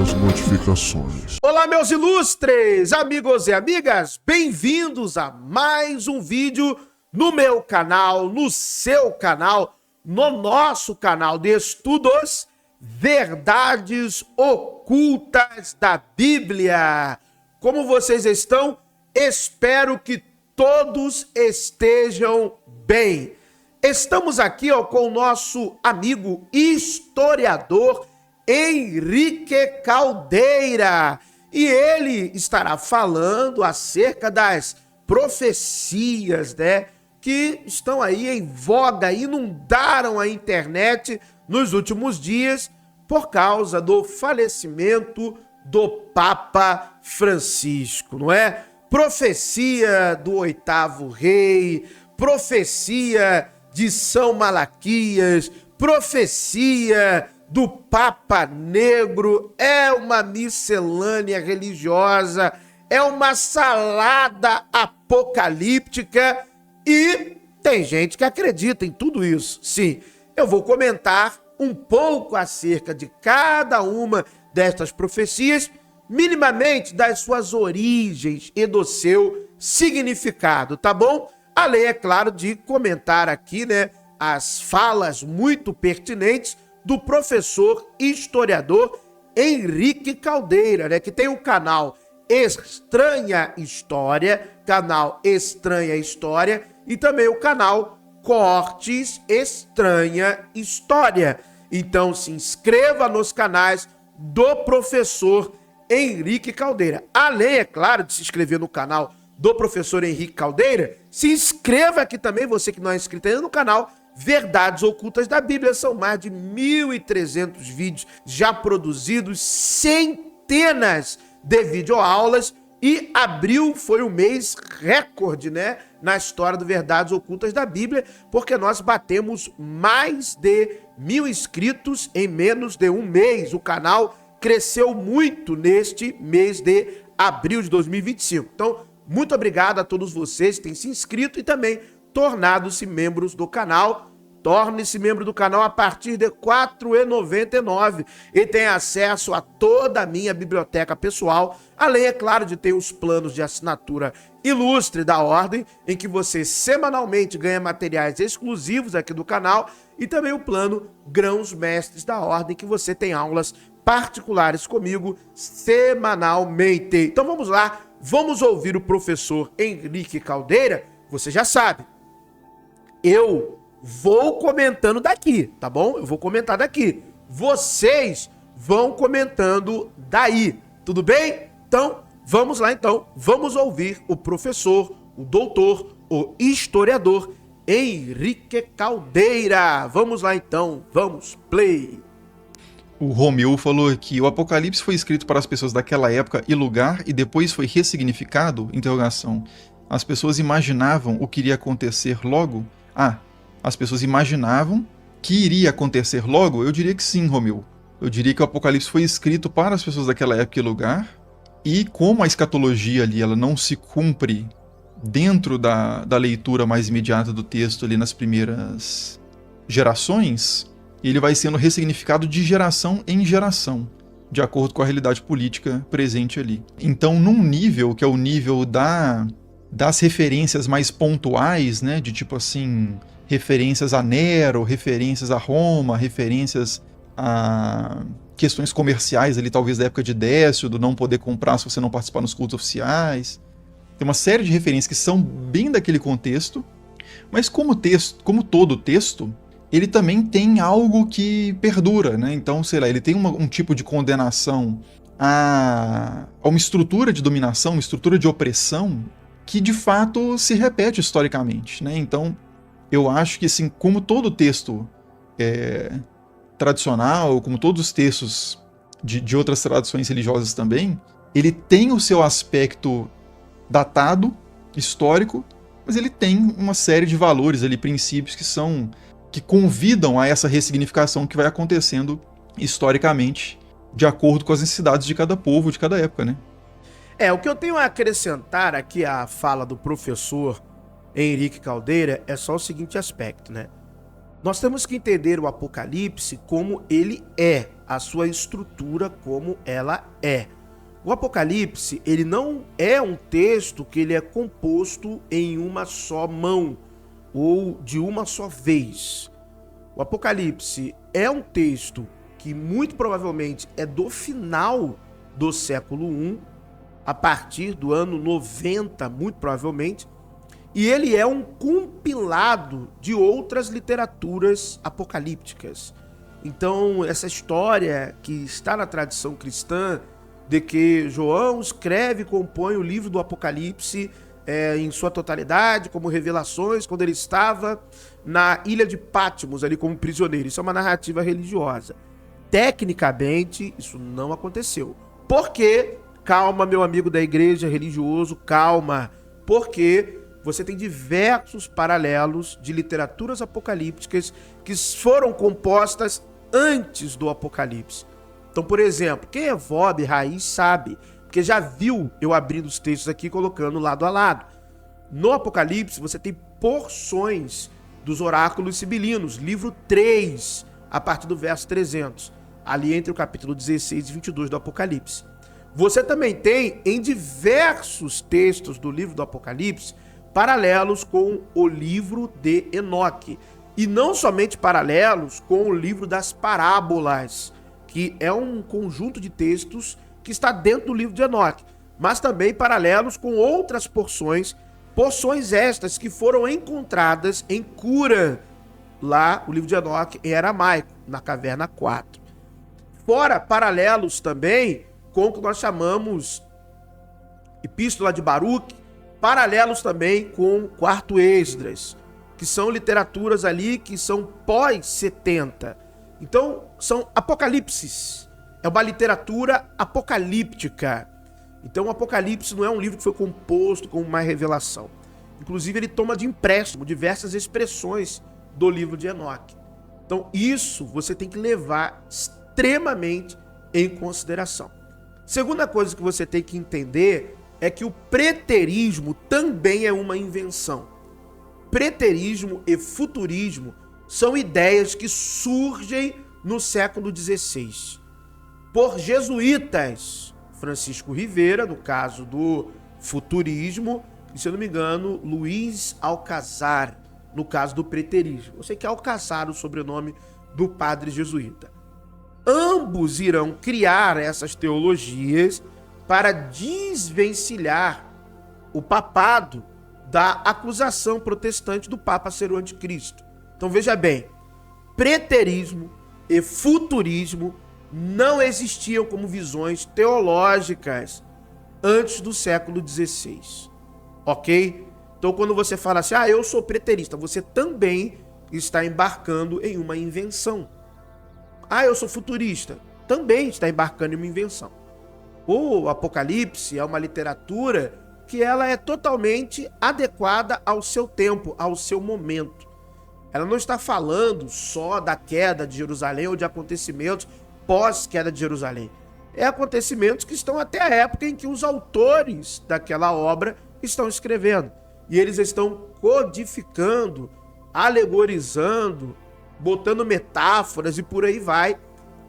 as notificações. Olá, meus ilustres amigos e amigas, bem-vindos a mais um vídeo no meu canal, no seu canal, no nosso canal de estudos Verdades Ocultas da Bíblia. Como vocês estão? Espero que todos estejam bem. Estamos aqui com o nosso amigo historiador Henrique Caldeira, e ele estará falando acerca das profecias, que estão aí em voga, inundaram a internet nos últimos dias por causa do falecimento do Papa Francisco, não é? Profecia do oitavo rei, profecia de São Malaquias, profecia do Papa Negro, é uma miscelânea religiosa, é uma salada apocalíptica e tem gente que acredita em tudo isso. Sim, eu vou comentar um pouco acerca de cada uma destas profecias, minimamente das suas origens e do seu significado, tá bom? Além, é claro, de comentar aqui, as falas muito pertinentes do professor historiador Henrique Caldeira, que tem o canal Estranha História, e também o canal Cortes Estranha História. Então se inscreva nos canais do professor Henrique Caldeira. Além, é claro, de se inscrever no canal do professor Henrique Caldeira, se inscreva aqui também, você que não é inscrito ainda, no canal Verdades Ocultas da Bíblia. São mais de 1.300 vídeos já produzidos, centenas de videoaulas, e abril foi o mês recorde, na história do Verdades Ocultas da Bíblia, porque nós batemos mais de 1.000 inscritos em menos de um mês. O canal cresceu muito neste mês de abril de 2025. Então, muito obrigado a todos vocês que têm se inscrito e também tornado-se membros do canal. Torne-se membro do canal a partir de R$ 4,99 e tem acesso a toda a minha biblioteca pessoal, além, é claro, de ter os planos de assinatura ilustre da Ordem, em que você semanalmente ganha materiais exclusivos aqui do canal, e também o plano Grãos Mestres da Ordem, que você tem aulas particulares comigo semanalmente. Então vamos lá, vamos ouvir o professor Henrique Caldeira. Você já sabe, eu vou comentando daqui, tá bom? Eu vou comentar daqui. Vocês vão comentando daí, tudo bem? Então, vamos lá então. Vamos ouvir o professor, o doutor, o historiador Henrique Caldeira. Vamos lá então, vamos, play. O Romeu falou que o Apocalipse foi escrito para as pessoas daquela época e lugar e depois foi ressignificado? Interrogação. As pessoas imaginavam o que iria acontecer logo? As pessoas imaginavam que iria acontecer logo? Eu diria que sim, Romeu. Eu diria que o Apocalipse foi escrito para as pessoas daquela época e lugar, e como a escatologia ali ela não se cumpre dentro da leitura mais imediata do texto ali nas primeiras gerações, ele vai sendo ressignificado de geração em geração, de acordo com a realidade política presente ali. Então, num nível que é o nível das referências mais pontuais, de tipo assim, referências a Nero, referências a Roma, referências a questões comerciais ali, talvez da época de Décio, do não poder comprar se você não participar nos cultos oficiais. Tem uma série de referências que são bem daquele contexto, mas como todo texto, ele também tem algo que perdura, Então, sei lá, ele tem um tipo de condenação a uma estrutura de dominação, uma estrutura de opressão, que de fato se repete historicamente, Então, eu acho que assim, como todo texto tradicional, como todos os textos de outras tradições religiosas também, ele tem o seu aspecto datado, histórico, mas ele tem uma série de valores ali, princípios que convidam a essa ressignificação que vai acontecendo historicamente, de acordo com as necessidades de cada povo, de cada época, O que eu tenho a acrescentar aqui à fala do professor Henrique Caldeira é só o seguinte aspecto, Nós temos que entender o Apocalipse como ele é, a sua estrutura como ela é. O Apocalipse, ele não é um texto que ele é composto em uma só mão ou de uma só vez. O Apocalipse é um texto que muito provavelmente é do final do século I, a partir do ano 90, muito provavelmente, e ele é um compilado de outras literaturas apocalípticas. Então, essa história que está na tradição cristã de que João escreve e compõe o livro do Apocalipse em sua totalidade, como revelações, quando ele estava na ilha de Patmos, ali como prisioneiro. Isso é uma narrativa religiosa. Tecnicamente, isso não aconteceu. Por quê? Calma, meu amigo da igreja religioso, calma. Porque você tem diversos paralelos de literaturas apocalípticas que foram compostas antes do Apocalipse. Então, por exemplo, quem é VOB raiz sabe, porque já viu eu abrindo os textos aqui e colocando lado a lado. No Apocalipse, você tem porções dos oráculos sibilinos, livro 3, a partir do verso 300, ali entre o capítulo 16 e 22 do Apocalipse. Você também tem, em diversos textos do livro do Apocalipse, paralelos com o livro de Enoque. E não somente paralelos com o livro das parábolas, que é um conjunto de textos que está dentro do livro de Enoque, mas também paralelos com outras porções estas que foram encontradas em Cura, lá o livro de Enoque em aramaico, na caverna 4. Fora paralelos também com o que nós chamamos Epístola de Baruque, paralelos também com o Quarto Esdras, que são literaturas ali que são pós-70. Então, são apocalipses. É uma literatura apocalíptica. Então, o Apocalipse não é um livro que foi composto com uma revelação. Inclusive, ele toma de empréstimo diversas expressões do livro de Enoque. Então, isso você tem que levar extremamente em consideração. Segunda coisa que você tem que entender é que o preterismo também é uma invenção. Preterismo e futurismo são ideias que surgem no século XVI por jesuítas. Francisco Rivera, no caso do futurismo, e, se eu não me engano, Luiz Alcazar, no caso do preterismo. Eu sei que é Alcazar o sobrenome do padre jesuíta. Ambos irão criar essas teologias para desvencilhar o papado da acusação protestante do Papa ser o anticristo. Então veja bem, preterismo e futurismo não existiam como visões teológicas antes do século XVI, ok? Então quando você fala assim, eu sou preterista, você também está embarcando em uma invenção. Eu sou futurista, também está embarcando em uma invenção. O Apocalipse é uma literatura que ela é totalmente adequada ao seu tempo, ao seu momento. Ela não está falando só da queda de Jerusalém ou de acontecimentos pós-queda de Jerusalém. É acontecimentos que estão até a época em que os autores daquela obra estão escrevendo. E eles estão codificando, alegorizando, botando metáforas e por aí vai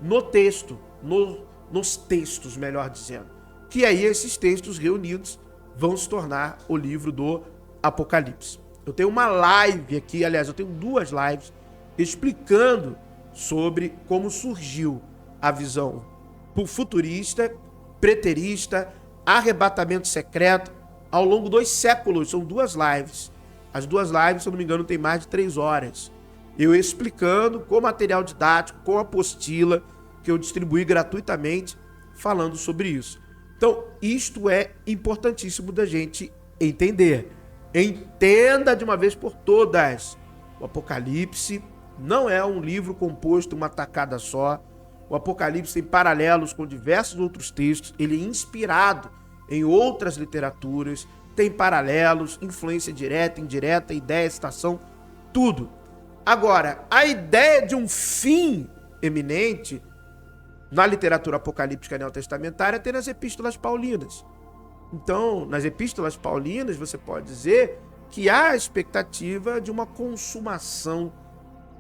no texto, nos textos, melhor dizendo. Que aí esses textos reunidos vão se tornar o livro do Apocalipse. Eu tenho uma live aqui, aliás, eu tenho 2 lives explicando sobre como surgiu a visão futurista, preterista, arrebatamento secreto ao longo dos séculos. São 2 lives. As 2 lives, se eu não me engano, tem mais de 3 horas. Eu explicando com material didático, com apostila, que eu distribuí gratuitamente, falando sobre isso. Então, isto é importantíssimo da gente entender. Entenda de uma vez por todas. O Apocalipse não é um livro composto uma tacada só. O Apocalipse tem paralelos com diversos outros textos. Ele é inspirado em outras literaturas. Tem paralelos, influência direta, indireta, ideia, citação, tudo. Agora, a ideia de um fim eminente na literatura apocalíptica neotestamentária tem nas epístolas paulinas. Então, nas epístolas paulinas, você pode dizer que há a expectativa de uma consumação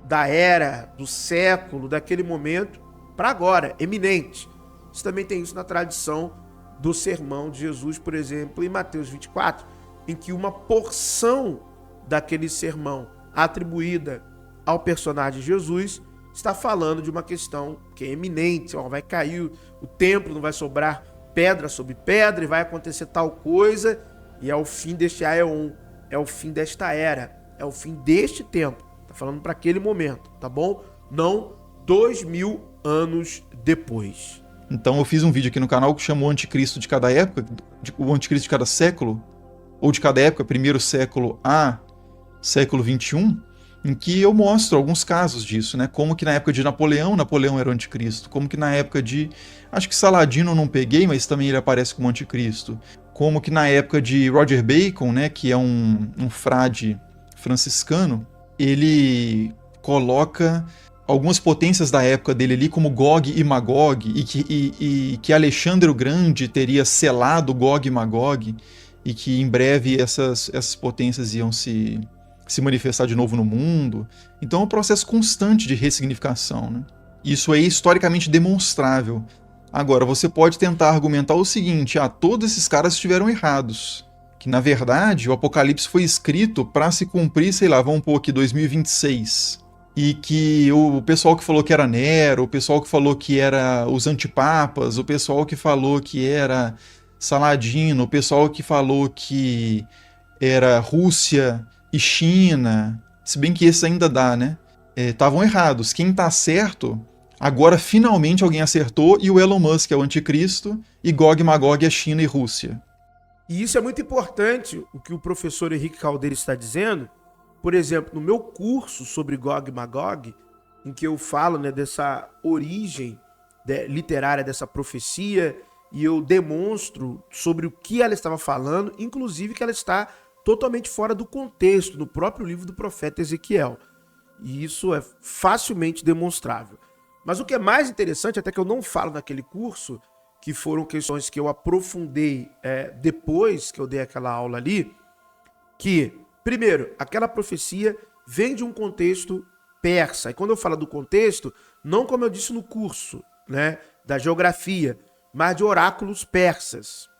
da era, do século, daquele momento, para agora, eminente. Você também tem isso na tradição do sermão de Jesus, por exemplo, em Mateus 24, em que uma porção daquele sermão atribuída ao personagem Jesus está falando de uma questão que é eminente. Vai cair o templo, não vai sobrar pedra sobre pedra e vai acontecer tal coisa, e é o fim deste aeon, é o fim desta era, é o fim deste tempo. Está falando para aquele momento, tá bom? Não 2000 anos depois. Então eu fiz um vídeo aqui no canal que chama o Anticristo de cada época, o Anticristo de cada século, ou de cada época, primeiro século a século 21, em que eu mostro alguns casos disso, né? Como que na época de Napoleão era o anticristo. Como que na época de... Acho que Saladino eu não peguei, mas também ele aparece como anticristo. Como que na época de Roger Bacon, né? Que é um frade franciscano, ele coloca algumas potências da época dele ali como Gog e Magog, e que Alexandre o Grande teria selado Gog e Magog, e que em breve essas potências iam se manifestar de novo no mundo. Então é um processo constante de ressignificação, né? Isso é historicamente demonstrável. Agora, você pode tentar argumentar o seguinte: todos esses caras estiveram errados. Que, na verdade, o Apocalipse foi escrito para se cumprir, sei lá, vamos pôr aqui 2026. E que o pessoal que falou que era Nero, o pessoal que falou que era os antipapas, o pessoal que falou que era Saladino, o pessoal que falou que era Rússia e China, se bem que esses ainda dá, né? Estavam errados. Quem tá certo, agora finalmente alguém acertou, e o Elon Musk é o anticristo, e Gog e Magog é China e Rússia. E isso é muito importante, o que o professor Henrique Caldeira está dizendo. Por exemplo, no meu curso sobre Gog e Magog, em que eu falo, né, dessa origem literária dessa profecia, e eu demonstro sobre o que ela estava falando, inclusive que ela está totalmente fora do contexto, no próprio livro do profeta Ezequiel. E isso é facilmente demonstrável. Mas o que é mais interessante, até que eu não falo naquele curso, que foram questões que eu aprofundei depois que eu dei aquela aula ali, que, primeiro, aquela profecia vem de um contexto persa. E quando eu falo do contexto, não como eu disse no curso, né, da geografia, mas de oráculos persas.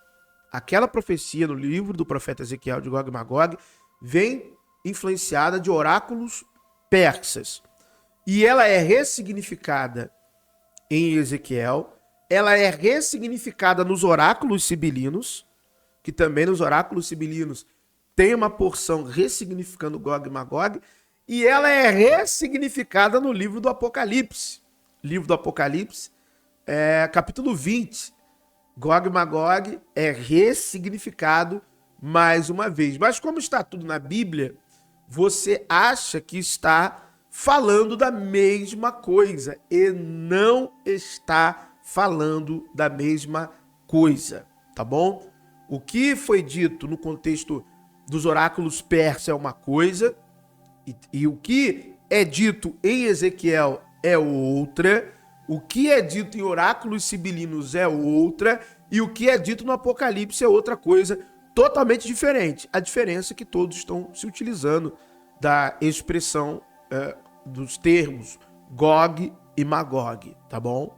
Aquela profecia no livro do profeta Ezequiel de Gog e Magog vem influenciada de oráculos persas. E ela é ressignificada em Ezequiel, ela é ressignificada nos oráculos sibilinos, que também nos oráculos sibilinos tem uma porção ressignificando Gog e Magog, e ela é ressignificada no livro do Apocalipse. Livro do Apocalipse, capítulo 20. Gog e Magog é ressignificado mais uma vez. Mas como está tudo na Bíblia, você acha que está falando da mesma coisa, e não está falando da mesma coisa, tá bom? O que foi dito no contexto dos oráculos persas é uma coisa, e o que é dito em Ezequiel é outra, o que é dito em oráculos sibilinos é outra, e o que é dito no Apocalipse é outra coisa totalmente diferente. A diferença é que todos estão se utilizando da expressão dos termos Gog e Magog, tá bom?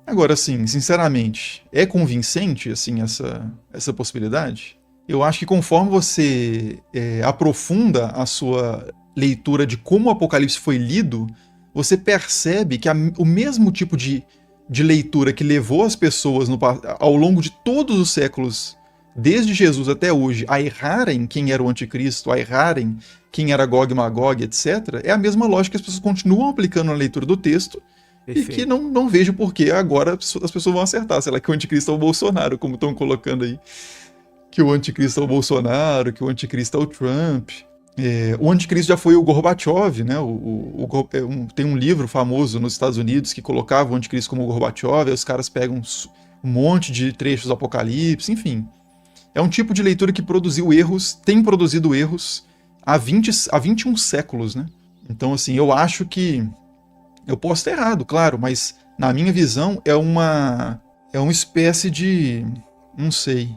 Agora, assim, sinceramente, é convincente, assim, essa possibilidade? Eu acho que conforme você aprofunda a sua leitura de como o Apocalipse foi lido, você percebe que o mesmo tipo de leitura que levou as pessoas ao longo de todos os séculos, desde Jesus até hoje, a errarem quem era o anticristo, a errarem quem era Gog e Magog, etc., é a mesma lógica que as pessoas continuam aplicando na leitura do texto. Perfeito. E que não vejo por que agora as pessoas vão acertar. Sei lá, que o anticristo é o Bolsonaro, como estão colocando aí. Que o anticristo é o Bolsonaro, que o anticristo é o Trump. O anticristo já foi o Gorbachev, né? Tem um livro famoso nos Estados Unidos que colocava o anticristo como o Gorbachev, aí os caras pegam um monte de trechos do Apocalipse, enfim. É um tipo de leitura que tem produzido erros há 21 séculos, né? Então, assim, eu acho que eu posso estar errado, claro, mas na minha visão é uma espécie de, não sei,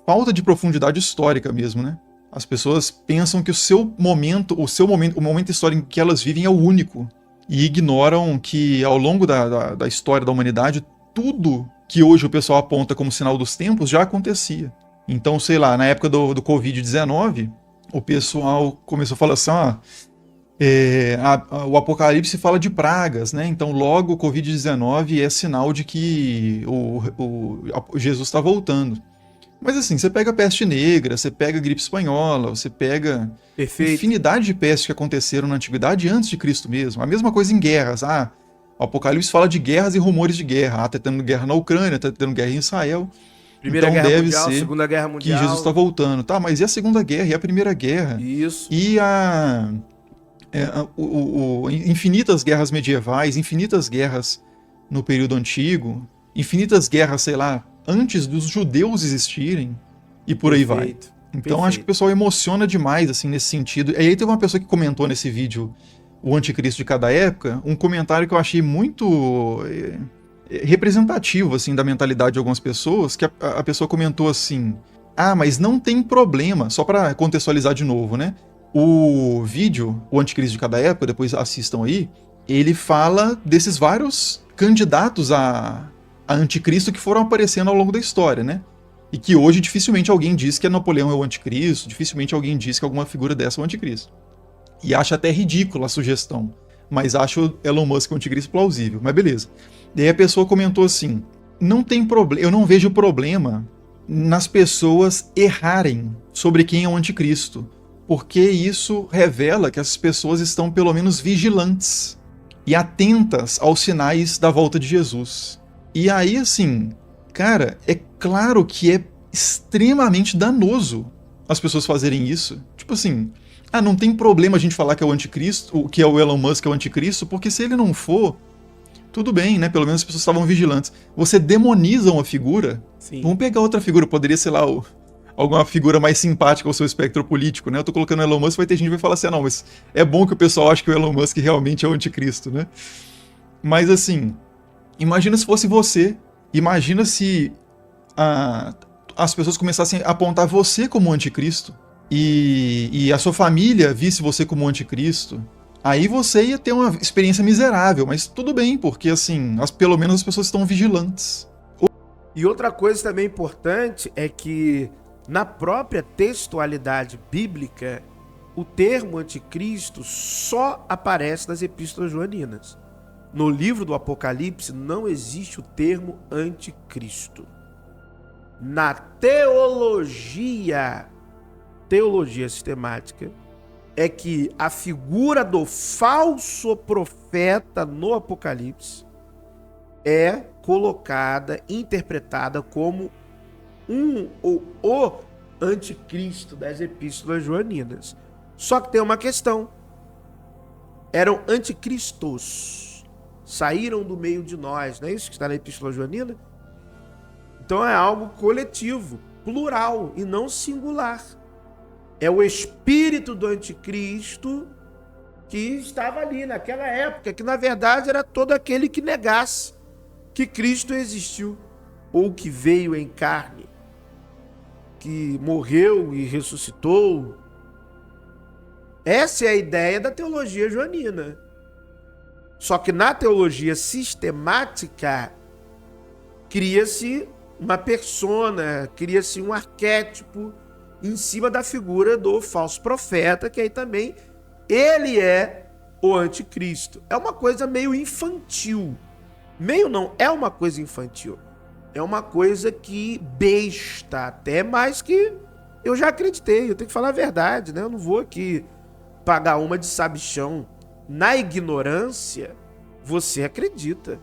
falta de profundidade histórica mesmo, né? As pessoas pensam que o momento histórico em que elas vivem é o único. E ignoram que ao longo da história da humanidade, tudo que hoje o pessoal aponta como sinal dos tempos já acontecia. Então, sei lá, na época do Covid-19, o pessoal começou a falar assim, o Apocalipse fala de pragas, né? Então logo o Covid-19 é sinal de que Jesus está voltando. Mas assim, você pega a peste negra, você pega a gripe espanhola, você pega infinidade de pestes que aconteceram na antiguidade antes de Cristo mesmo. A mesma coisa em guerras. O Apocalipse fala de guerras e rumores de guerra. Tá tendo guerra na Ucrânia, tá tendo guerra em Israel. Primeira então Guerra deve Mundial, ser Segunda Guerra Mundial. que Jesus está voltando. Tá, mas e a Segunda Guerra? E a Primeira Guerra? Isso. E infinitas guerras medievais, infinitas guerras no período antigo, infinitas guerras, sei lá, antes dos judeus existirem, e por aí vai. Então acho que o pessoal emociona demais, assim, nesse sentido. E aí teve uma pessoa que comentou nesse vídeo o anticristo de cada época, um comentário que eu achei muito representativo, assim, da mentalidade de algumas pessoas, que a pessoa comentou assim, mas não tem problema, só para contextualizar de novo, né? O vídeo, o anticristo de cada época, depois assistam aí, ele fala desses vários candidatos a anticristo que foram aparecendo ao longo da história, né? E que hoje dificilmente alguém diz que Napoleão é o anticristo, dificilmente alguém diz que alguma figura dessa é o anticristo. E acha até ridícula a sugestão, mas acho Elon Musk o anticristo plausível, mas beleza. E aí a pessoa comentou assim, não tem problema, eu não vejo problema nas pessoas errarem sobre quem é o anticristo, porque isso revela que as pessoas estão pelo menos vigilantes e atentas aos sinais da volta de Jesus. E aí, assim, cara, é claro que é extremamente danoso as pessoas fazerem isso. Tipo assim, não tem problema a gente falar que é o anticristo, que é o Elon Musk é o anticristo, porque se ele não for, tudo bem, né? Pelo menos as pessoas estavam vigilantes. Você demoniza uma figura, Sim. Vamos pegar outra figura, poderia ser lá alguma figura mais simpática ao seu espectro político, né? Eu tô colocando o Elon Musk, vai ter gente que vai falar assim, não, mas é bom que o pessoal ache que o Elon Musk realmente é o anticristo, né? Mas assim, imagina se fosse você, imagina se as pessoas começassem a apontar você como anticristo e a sua família visse você como anticristo, aí você ia ter uma experiência miserável, mas tudo bem, porque assim, pelo menos as pessoas estão vigilantes. E outra coisa também importante é que na própria textualidade bíblica, o termo anticristo só aparece nas epístolas joaninas. No livro do Apocalipse não existe o termo anticristo. Na teologia sistemática, é que a figura do falso profeta no Apocalipse é colocada, interpretada como ou o anticristo das epístolas joaninas. Só que tem uma questão. Eram anticristos. Saíram do meio de nós. Não é isso que está na epístola joanina? Então é algo coletivo, plural e não singular. É o espírito do anticristo que estava ali naquela época, que na verdade era todo aquele que negasse que Cristo existiu, ou que veio em carne, que morreu e ressuscitou. Essa é a ideia da teologia joanina. Só que na teologia sistemática, cria-se uma persona, cria-se um arquétipo em cima da figura do falso profeta, que aí também ele é o anticristo. É uma coisa meio infantil. Meio não, é uma coisa infantil. É uma coisa que besta, até mais que eu já acreditei. Eu tenho que falar a verdade, né? Eu não vou aqui pagar uma de sabichão. Na ignorância, você acredita.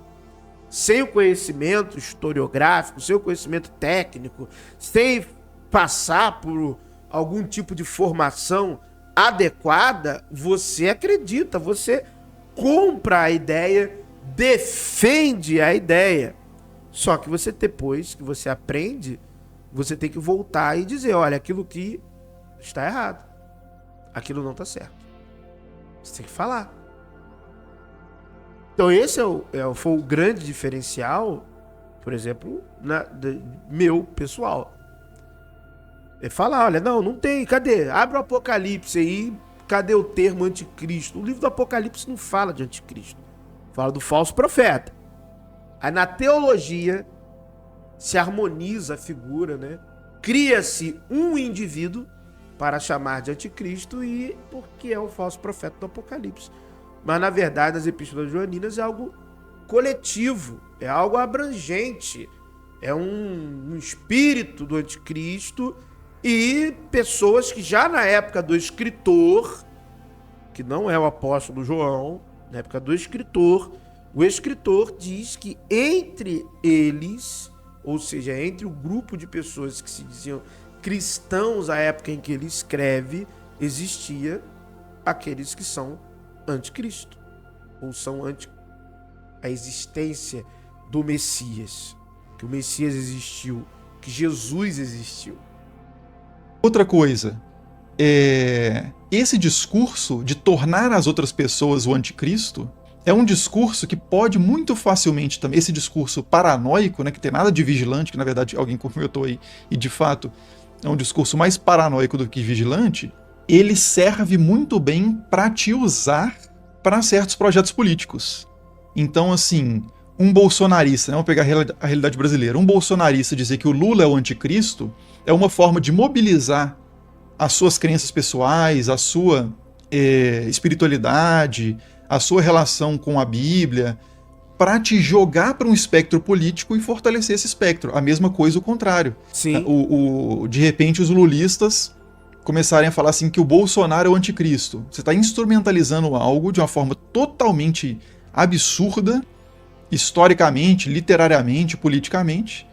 Sem o conhecimento historiográfico, sem o conhecimento técnico, sem passar por algum tipo de formação adequada, você acredita, você compra a ideia, defende a ideia. Só que você, depois que você aprende, você tem que voltar e dizer, olha, aquilo que está errado, aquilo não está certo. Você tem que falar. Então esse foi o grande diferencial, por exemplo, meu pessoal. Ele fala, olha, não tem, cadê? Abre o Apocalipse aí, cadê o termo anticristo? O livro do Apocalipse não fala de anticristo, fala do falso profeta. Aí na teologia se harmoniza a figura, né? Cria-se um indivíduo para chamar de anticristo e porque é o falso profeta do Apocalipse. Mas na verdade as epístolas joaninas é algo coletivo, é algo abrangente, é um espírito do anticristo e pessoas que já na época do escritor, que não é o apóstolo João, na época do escritor, o escritor diz que entre eles, ou seja, entre o grupo de pessoas que se diziam cristãos à época em que ele escreve, existia aqueles que são anticristo, ou são anti a existência do Messias, que o Messias existiu, que Jesus existiu. Outra coisa, esse discurso de tornar as outras pessoas o anticristo é um discurso que pode muito facilmente também, esse discurso paranoico, né, que tem nada de vigilante, que na verdade alguém comentou aí, e de fato é um discurso mais paranoico do que vigilante, ele serve muito bem para te usar para certos projetos políticos. Então, assim, um bolsonarista, né, vamos pegar a realidade brasileira, um bolsonarista dizer que o Lula é o anticristo é uma forma de mobilizar as suas crenças pessoais, a sua espiritualidade, a sua relação com a Bíblia, para te jogar para um espectro político e fortalecer esse espectro. A mesma coisa o contrário. Sim. De repente os lulistas começarem a falar assim que o Bolsonaro é o anticristo. Você está instrumentalizando algo de uma forma totalmente absurda, historicamente, literariamente, politicamente.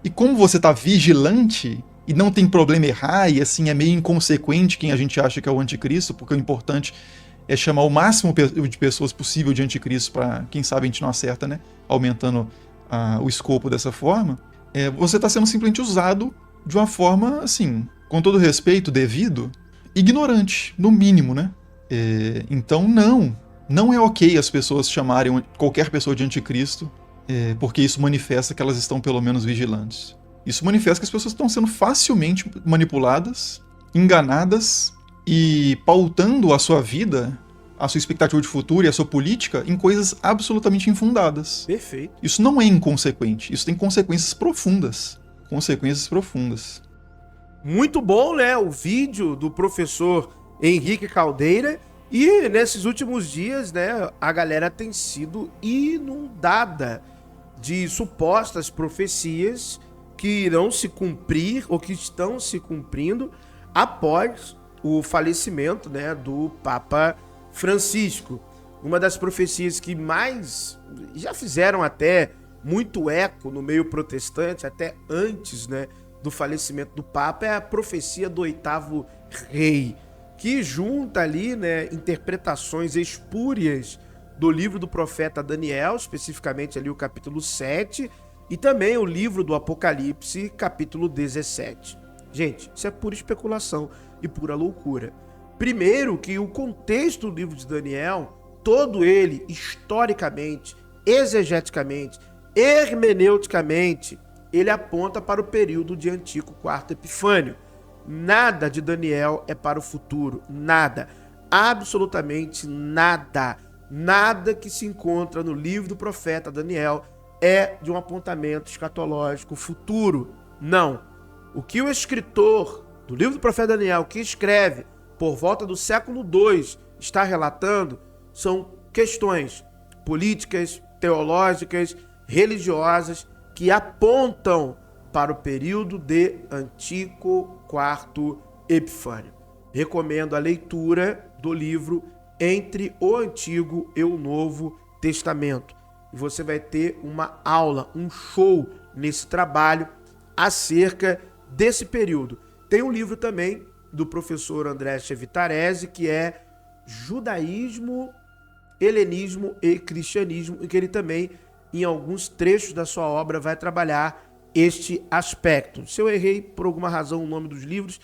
E como você está vigilante e não tem problema errar, e assim é meio inconsequente quem a gente acha que é o anticristo, porque o importante é chamar o máximo de pessoas possível de anticristo para, quem sabe, a gente não acerta, né? Aumentando o escopo dessa forma. Você está sendo simplesmente usado de uma forma, assim, com todo respeito devido, ignorante, no mínimo, né? Então, não é ok as pessoas chamarem qualquer pessoa de anticristo, porque isso manifesta que elas estão pelo menos vigilantes. Isso manifesta que as pessoas estão sendo facilmente manipuladas, enganadas e pautando a sua vida, a sua expectativa de futuro e a sua política em coisas absolutamente infundadas. Perfeito. Isso não é inconsequente, isso tem consequências profundas. Consequências profundas. Muito bom, né? O vídeo do professor Henrique Caldeira. E nesses últimos dias, né, a galera tem sido inundada de supostas profecias que irão se cumprir ou que estão se cumprindo após o falecimento, né, do Papa Francisco. Uma das profecias que mais já fizeram até muito eco no meio protestante, até antes, né, do falecimento do Papa, é a profecia do 8º rei, que junta ali, né, interpretações espúrias do livro do profeta Daniel, especificamente ali o capítulo 7, e também o livro do Apocalipse, capítulo 17. Gente, isso é pura especulação e pura loucura. Primeiro que o contexto do livro de Daniel, todo ele, historicamente, exegeticamente, hermeneuticamente, ele aponta para o período de Antíoco IV Epifânio. Nada de Daniel é para o futuro, nada, absolutamente nada. Nada que se encontra no livro do profeta Daniel é de um apontamento escatológico futuro, não. O que o escritor do livro do profeta Daniel, que escreve por volta do século II, está relatando, são questões políticas, teológicas, religiosas, que apontam para o período de Antíoco IV Epifânio. Recomendo a leitura do livro Entre o Antigo e o Novo Testamento. E você vai ter uma aula, um show nesse trabalho acerca desse período. Tem um livro também do professor André Chevitarese, que é Judaísmo, Helenismo e Cristianismo, e que ele também, em alguns trechos da sua obra, vai trabalhar este aspecto. Se eu errei por alguma razão o nome dos livros,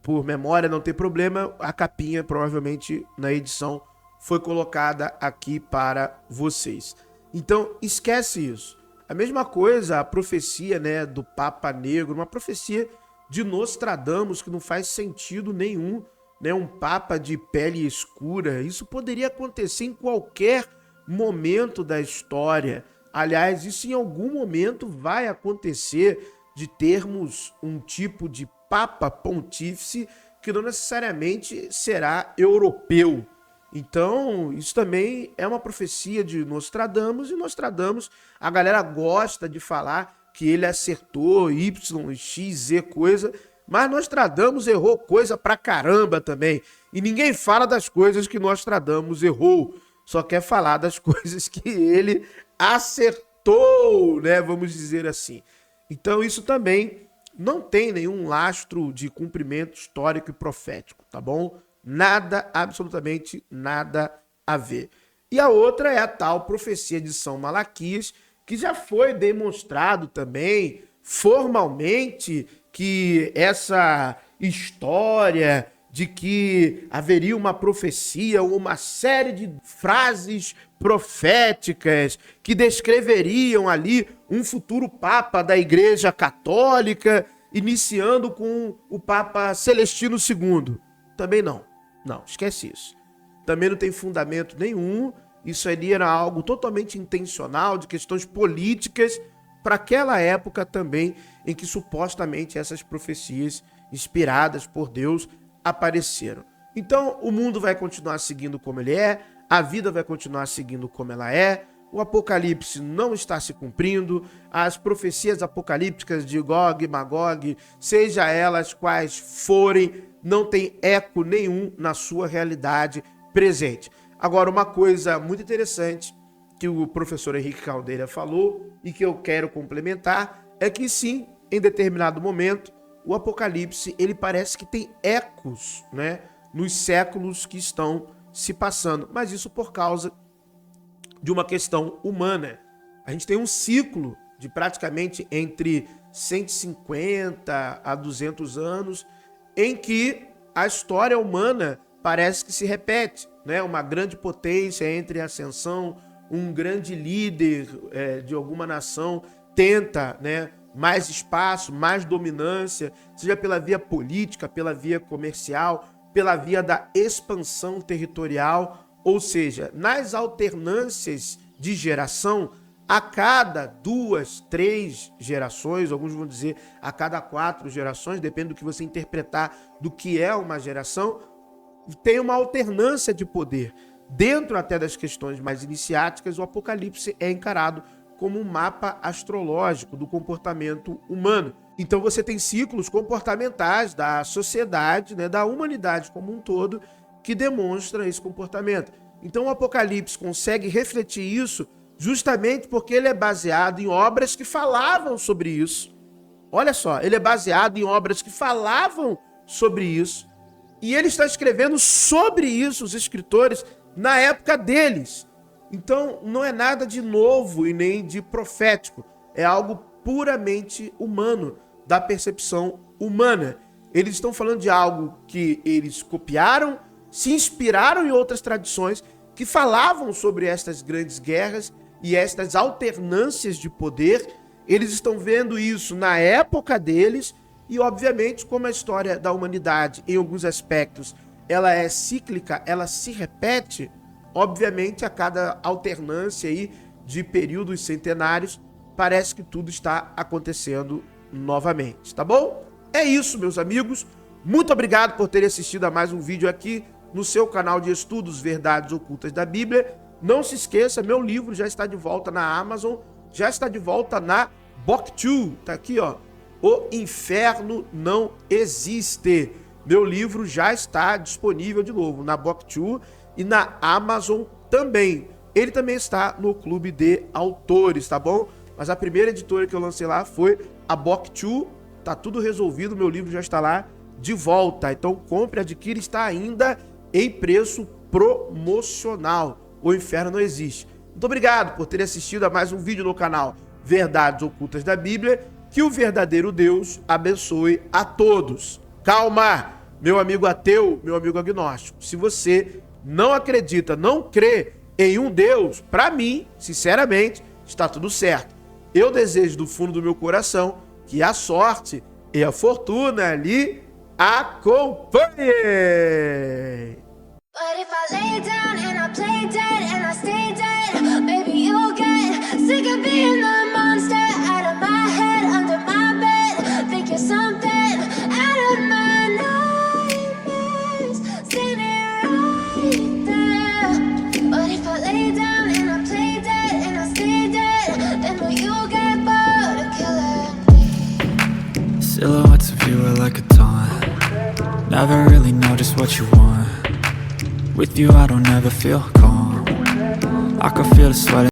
por memória, não tem problema, a capinha provavelmente na edição foi colocada aqui para vocês. Então, esquece isso. A mesma coisa, a profecia, né, do Papa Negro, uma profecia de Nostradamus, que não faz sentido nenhum, né? Um papa de pele escura. Isso poderia acontecer em qualquer momento da história. Aliás, isso em algum momento vai acontecer, de termos um tipo de papa pontífice que não necessariamente será europeu. Então, isso também é uma profecia de Nostradamus, e Nostradamus, a galera gosta de falar que ele acertou Y, X, Z coisa, mas Nostradamus errou coisa pra caramba também. E ninguém fala das coisas que Nostradamus errou, só quer falar das coisas que ele acertou, né? Vamos dizer assim. Então isso também não tem nenhum lastro de cumprimento histórico e profético, tá bom? Nada, absolutamente nada a ver. E a outra é a tal profecia de São Malaquias, que já foi demonstrado também formalmente que essa história de que haveria uma profecia, uma série de frases proféticas que descreveriam ali um futuro Papa da Igreja Católica, iniciando com o Papa Celestino II. Também não. Não, esquece isso. Também não tem fundamento nenhum. Isso ali era algo totalmente intencional, de questões políticas, para aquela época também em que supostamente essas profecias inspiradas por Deus apareceram. Então o mundo vai continuar seguindo como ele é, a vida vai continuar seguindo como ela é, o Apocalipse não está se cumprindo, as profecias apocalípticas de Gog e Magog, seja elas quais forem, não tem eco nenhum na sua realidade presente. Agora, uma coisa muito interessante que o professor Henrique Caldeira falou e que eu quero complementar é que sim, em determinado momento, o Apocalipse ele parece que tem ecos, né, nos séculos que estão se passando, mas isso por causa de uma questão humana. A gente tem um ciclo de praticamente entre 150 a 200 anos em que a história humana parece que se repete, né? Uma grande potência entra em ascensão, um grande líder de alguma nação tenta, né, mais espaço, mais dominância, seja pela via política, pela via comercial, pela via da expansão territorial, ou seja, nas alternâncias de geração, a cada 2, 3 gerações, alguns vão dizer a cada 4 gerações, depende do que você interpretar do que é uma geração, tem uma alternância de poder. Dentro até das questões mais iniciáticas, o Apocalipse é encarado como um mapa astrológico do comportamento humano. Então você tem ciclos comportamentais da sociedade, né, da humanidade como um todo, que demonstram esse comportamento. Então o Apocalipse consegue refletir isso justamente porque ele é baseado em obras que falavam sobre isso. Olha só, ele é baseado em obras que falavam sobre isso. E ele está escrevendo sobre isso, os escritores, na época deles. Então, não é nada de novo e nem de profético. É algo puramente humano, da percepção humana. Eles estão falando de algo que eles copiaram, se inspiraram em outras tradições que falavam sobre estas grandes guerras e estas alternâncias de poder. Eles estão vendo isso na época deles e, obviamente, como a história da humanidade, em alguns aspectos, ela é cíclica, ela se repete, obviamente, a cada alternância aí de períodos centenários, parece que tudo está acontecendo novamente, tá bom? É isso, meus amigos. Muito obrigado por terem assistido a mais um vídeo aqui no seu canal de estudos Verdades Ocultas da Bíblia. Não se esqueça, meu livro já está de volta na Amazon, já está de volta na BookTube, tá aqui, ó. O Inferno Não Existe. Meu livro já está disponível de novo na BookTube e na Amazon também. Ele também está no Clube de Autores, tá bom? Mas a primeira editora que eu lancei lá foi a BookTube. Tá tudo resolvido, meu livro já está lá de volta. Então compre, adquire, está ainda em preço promocional. O Inferno Não Existe. Muito obrigado por ter assistido a mais um vídeo no canal Verdades Ocultas da Bíblia. Que o verdadeiro Deus abençoe a todos. Calma, meu amigo ateu, meu amigo agnóstico. Se você não acredita, não crê em um Deus, para mim, sinceramente, está tudo certo. Eu desejo do fundo do meu coração que a sorte e a fortuna lhe acompanhe. But if I lay down and I play dead and I stay dead, maybe you'll get sick of being the monster out of my head, under my bed. Think you're something out of my nightmares, standing right there. But if I lay down and I play dead and I stay dead, then will you get bored of killing me? Silhouettes of you are like a taunt. Never really know just what you want. With you I don't ever feel calm. I can feel the sweat